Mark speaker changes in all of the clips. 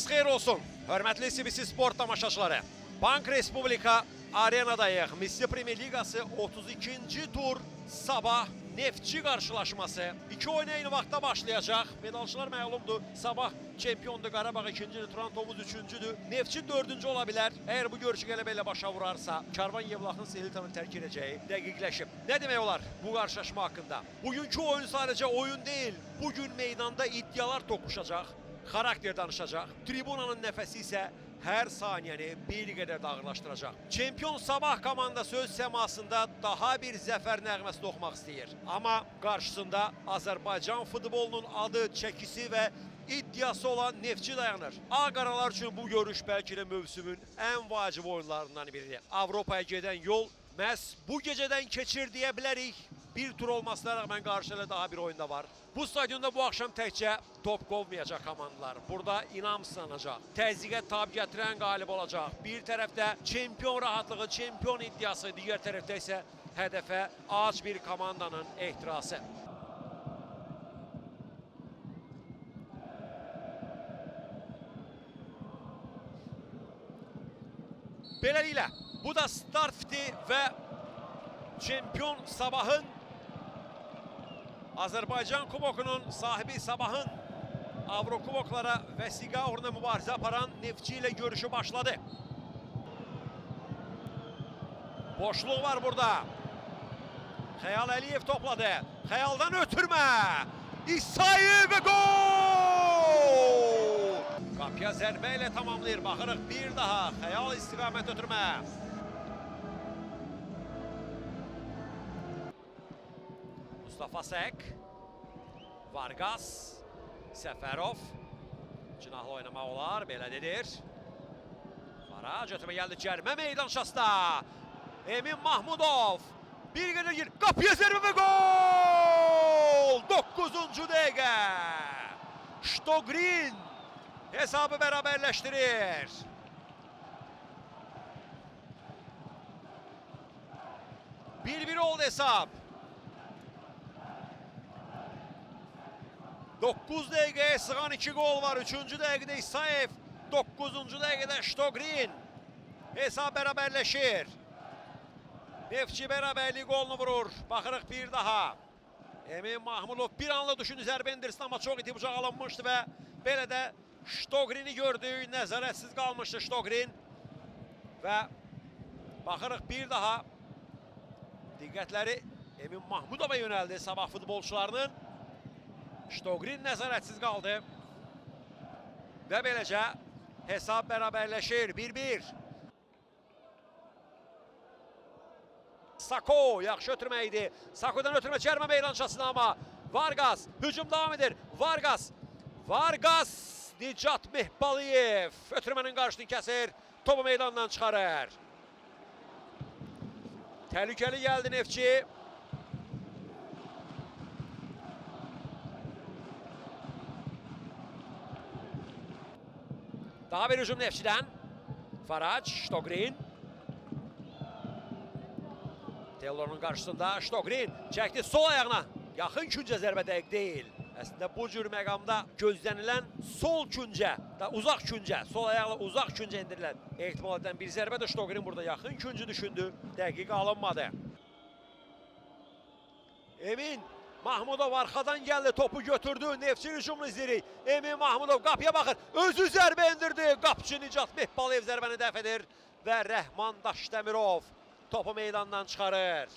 Speaker 1: Sabahınız xeyir olsun. Hörmətli CBC Sport tamaşaçıları. Bank Respublika arenadayıq. Misli Premier Ligası 32-ci tur Sabah Neftçi qarşılaşması. İki oyun eyni vaxtda başlayacaq. Medalçılar məlumdur. Sabah çempiondur, Qarabağ ikincidir, Turantovuz üçüncüdür. Neftçi dördüncü ola bilər. Əgər bu görüşü qələbə başa vurarsa, Karvan Yevlaxın Selitanı tərk edəcəyi dəqiqləşib. Nə demək olar bu qarşılaşma haqqında? Bugünkü oyun sadəcə oyun deyil. Bugün meydanda iddialar toqquşacaq. Xarakter danışacaq. Tribunanın nəfəsi isə hər saniyəni bir qədər də ağırlaşdıracaq. Çempion Sabah komandası öz səmasında daha bir zəfər nəğməsi oxumaq istəyir. Amma qarşısında Azərbaycan futbolunun adı, çəkisi və iddiası olan Neftçi dayanır. Ağqaralar üçün bu görüş bəlkə də mövsümün ən vacib oyunlarından biridir. Avropaya gedən yol məhz bu gecədən keçir deyə bilərik. Bir tur olmasına rağmen qarşıda daha bir oyunda var. Bu stadionda bu axşam təkcə top qovmayacaq komandalar. Burada inam sınanacaq. Təzyiqə tab gətirən qalib olacaq. Bir tərəfdə çempion rahatlığı, çempion iddiası, digər tərəfdə isə hədəfə ac bir komandanın ehtirası. Beləliklə, bu da start fiti və çempion Sabahın, Azərbaycan kubokunun sahibi Sabahın Avrokuboklara vəsiqə uğruna mübarizə aparan Neftçi ilə görüşü başladı. Boşluq var burada. Xəyal Əliyev topladı. Xəyaldan ötürmə. İsayev və gol! Qapıya zərbə ilə tamamlayır. Baxırıq bir daha. Xəyal istiqamət ötürmə. Mustafa Sək, Vargas, Səfərov, cinahlı oynamaq olar, belə dedir. Farac ötürmə gəldi cərmə meydançasında. Emin Mahmudov, bir qədər gir, qapıya zərbə və gol! 9-cu dəqiqə. Ştogrin hesabı bərabərləşdirir. Bir oldu hesab. 9 dəqiqəyə sığan 2 gol var. 3-cü dəqiqədə İsayev, 9-cu dəqiqədə Ştogrin. Hesab bərabərləşir. Neftçi bərabərlik golunu vurur. Baxırıq bir daha. Emin Mahmudov bir anla düşündü zərbə endirsin, amma çox iti bucaq alınmışdı və belə də Ştogrini gördük. Nəzarətsiz qalmışdı Ştogrin. Və baxırıq bir daha. Diqqətləri Emin Mahmudova yönəldi Sabah futbolçularının. Ştogrin nəzarətsiz qaldı. Və beləcə hesab bərabərləşir. 1-1. Sako yaxşı ötürmə idi. Sakodan ötürmə cərmə meydançasına, amma Vargas hücum davam edir. Vargas Nicat Mehbaliyev ötürmənin qarşısını kəsir. Topu meydandan çıxarır. Təhlükəli gəldi Neftçi. Daha bir hücum Neftçidən. Farac, Ştogrin. Taylor'un qarşısında Ştogrin çəkdi sol ayağına. Yaxın küncə zərbə dəqiq deyil. Əslində bu cür məqamda gözlənilən sol küncə, uzaq küncə, sol ayaqla uzaq küncə endirilən ehtimal edən bir zərbə də Ştogrin burada yaxın küncü düşündü. Dəqiq alınmadı. Emin Mahmudov arxadan gəldi, topu götürdü. Neftçi hücumunu izləyirik. Emin Mahmudov qapıya baxır. Özü zərbə endirdi. Qapıcı Nicat Mehbaliyev zərbəni dəf edir. Və Rəhman Daşdəmirov topu meydandan çıxarır.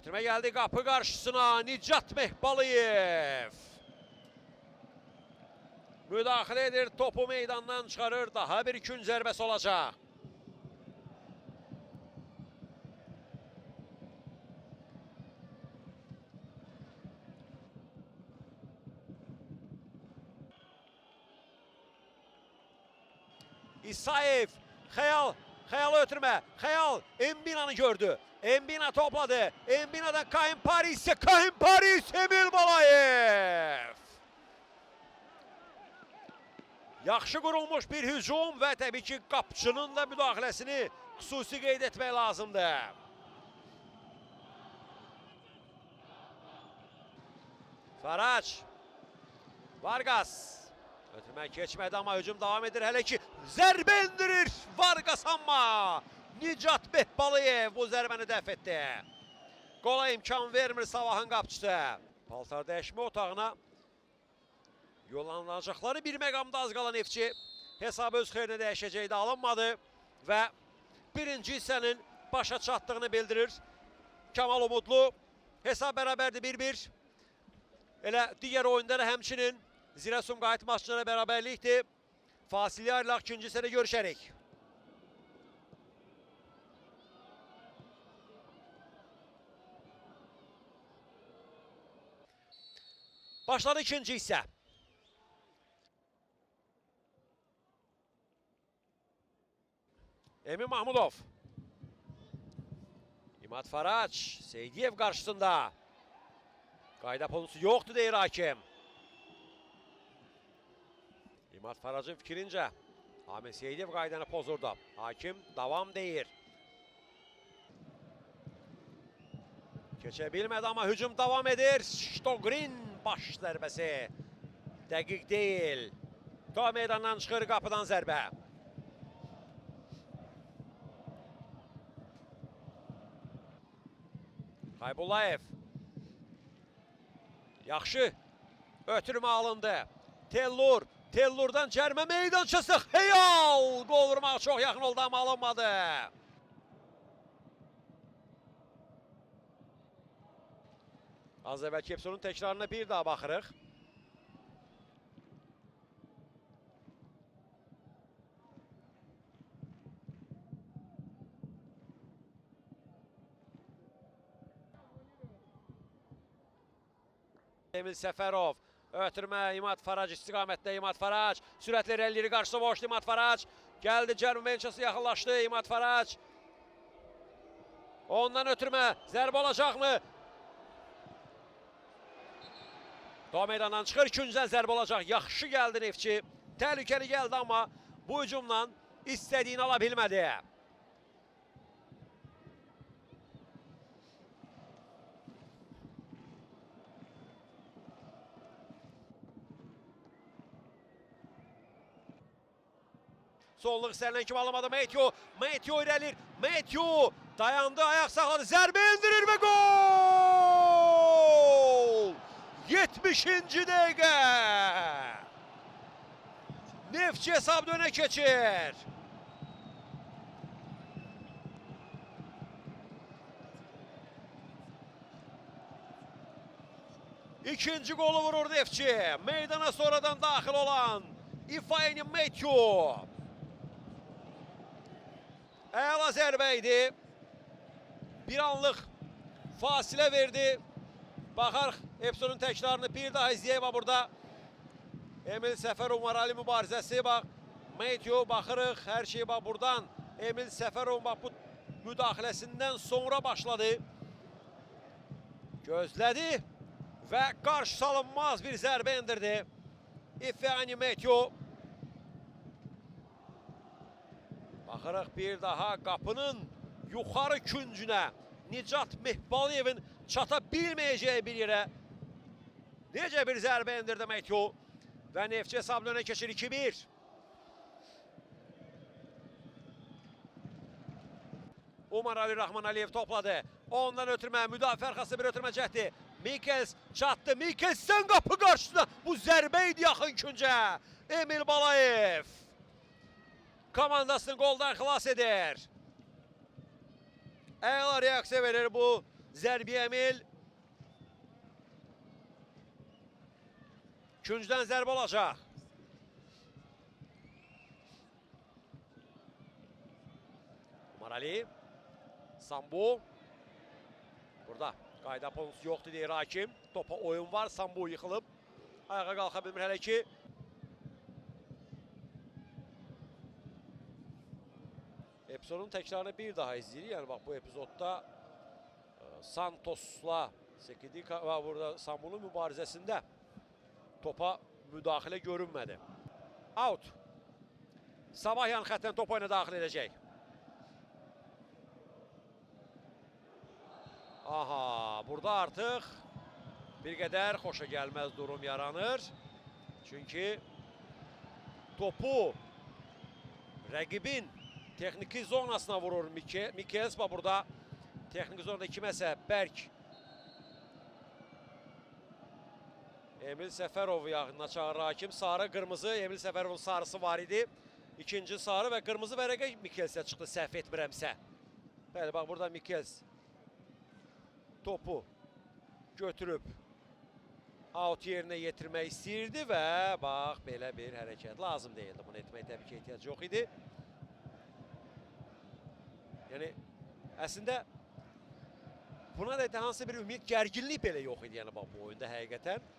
Speaker 1: Ötürmə gəldi qapı qarşısına Nicat Mehbaliyev. Müdaxilə edir, topu meydandan çıxarır. Daha bir gün zərbəsi olacaq. İsayev, Xəyal Xəyal ötürmə. Xəyal Embina'nı gördü. Embina topladı. Embina'dan Kahin Paris. Kahin Paris, Emil Balayev. Yaxşı qurulmuş bir hücum və təbii ki, qapıçının da müdaxiləsini xüsusi qeyd etmək lazımdır. Faraç. Vargas. Ötürmə keçmədi amma hücum davam edir. Hələ ki zərbə indirir Vargas amma Nicat Behbalayev bu zərbəni dəf etdi. Qola imkan vermir Sabahın qapıçısı. Paltar dəyişmə otağına yollanılacaqları bir məqamda az qalan Neftçi hesabı öz xeyrinə dəyişəcəkdə alınmadı və birinci hissənin başa çatdığını bildirir. Kamal Umudlu hesab bərabərdir 1-1. Elə digər oyunlara həmçinin Zirə-Sumqayıt maçlarına bərabərlikdir. Fasilə ayrılaq ikinci hissədə görüşərik. Başladı ikinci hissə. Emin Mahmudov. İmad Faraç. Seydiyev qarşısında. Qayda pozusu yoxdur deyir hakim. İmad Faracın fikrincə Amin Seydiyev qaydanı pozurdu. Hakim davam deyir. Keçə bilmədi amma hücum davam edir. Ştogrin baş zərbəsi. Dəqiq deyil. Ta meydandan çıxır qapıdan zərbə. Qaybullayev. Yaxşı. Ötürmə alındı. Tellur. Tellurdan cərmə meydançası. Xəyal. Qol vurmaq çox yaxın oldu amma alınmadı. Az əvvəlki episodun təkrarına bir daha baxırıq. Emil Səfərov. Ötürmə İmad Farac istiqamətdə İmad Farac. Sürətli rəlləri qarşısı boşdu İmad Farac. Gəldi cərmə meydançası yaxınlaşdı İmad Farac. Ondan ötürmə zərbə olacaqmı? Doğu meydandan çıxır, ikinciden zərbə olacaq. Yaxşı gəldi Neftçi. Təhlükəli gəldi amma bu hücumla istədiyini ala bilmədi. Solluq istənilən kimi alamadı Meteo. Meteo irəlir. Meteo dayandı, ayaq saxladı. Zərbə indirir və gol! 70-ci dəqiqə. Neftçi hesabda önə keçir. İkinci golu vurur Neftçi. Meydana sonradan daxil olan İfayeni Meteo. Əla zərbə idi. Bir anlıq fasilə verdi. Baxarıq episodun təkrarını bir daha izləyək burada. Emil Səfərov marali mübarizəsi bax. Meteo baxırıq hər şey bax buradan. Emil Səfərov bax bu müdaxiləsindən sonra başladı. Gözlədi və qarşı salınmaz bir zərbə indirdi. İfeyani Meteo. Baxırıq bir daha qapının yuxarı küncünə Nicat Behbalayevin çata bilməyəcəyi bir yerə necə bir zərbə indirdi Meteo və Neftçi hesabla önə keçir 2-1. Umar Ali Rahman Aliyev topladı. Ondan ötürmə, müdafiə arxası bir ötürmə cəhdi. Mikels çatdı. Mikels'dən qapı qarşısına bu zərbə idi yaxın küncə. Emil Balayev komandasını qoldan xilas edir. Əla reaksiya verir bu zərbi Emil. Küncdən zərbə olacaq. Umar Ali. Sambu. Burada qayda ponusu yoxdur deyir hakim. Topa oyun var. Sambu yıxılıb. Ayağa qalxa bilmir hələ ki. epizodun təkrarını bir daha izləyirik. Yəni bax bu epizodda Santosla Sekidika və burada Sambulun mübarizəsində topa müdaxilə görünmədi. Out. Sabah yan xətdən top oyuna daxil edəcək. Aha, burada artıq bir qədər xoşa gəlməz durum yaranır. Çünki topu rəqibin texniki zonasına vurur Mikels. Burada texniki zonada kiməsə bərk Emil Səfərov yaxınına çağırır hakim. Sarı, qırmızı. Emil Səfərovun sarısı var idi. İkinci sarı və qırmızı vərəqə Mikelsə çıxdı, səhv etmirəmsə. Bəli, bax burada Mikels topu götürüb out yerinə yetirmək istəyirdi və bax belə bir hərəkət lazım deyildi. Bunu etmək təbii ki ehtiyac yox idi. Yəni əslində buna da hansı bir ümid, gərginlik belə yox idi yəni bax bu oyunda həqiqətən.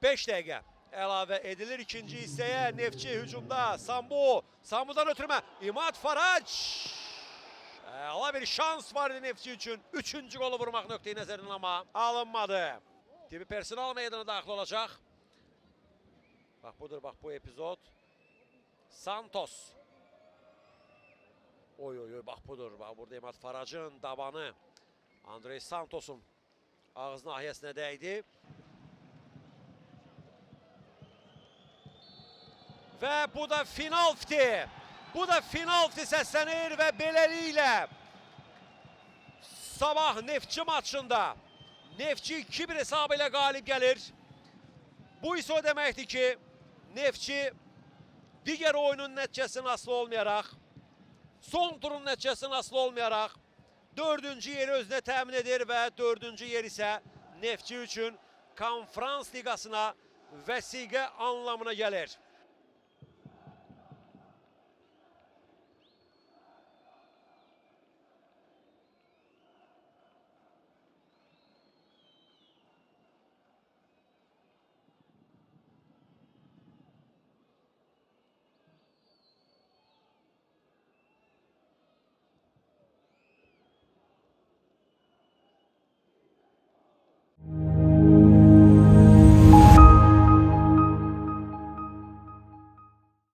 Speaker 1: 5 dəqiqə əlavə edilir ikinci hissəyə. Neftçi hücumda Sambu. Sambudan ötürmə İmad Farac. Əla bir şans vardı Neftçi üçün. Üçüncü qolu vurmaq nöqteyi nəzərindən amma alınmadı. Tibi personal meydana daxil olacaq. Bax budur, bax bu epizod. Santos. Oy oy oy, bax budur. Bax burada İmad Faracın dabanı Andrey Santos'un ağız nahiyəsinə dəydi. Və bu da finalti. Bu da finalti səslənir və beləliklə Sabah Neftçi maçında Neftçi 2-1 hesabı ilə qalib gəlir. Bu isə o deməkdir ki, Neftçi digər oyunun nəticəsindən asılı olmayaraq, son turun nəticəsindən asılı olmayaraq 4-cü yeri özünə təmin edir və 4-cü yer isə Neftçi üçün Konferans Liqasına vəsiqə anlamına gəlir.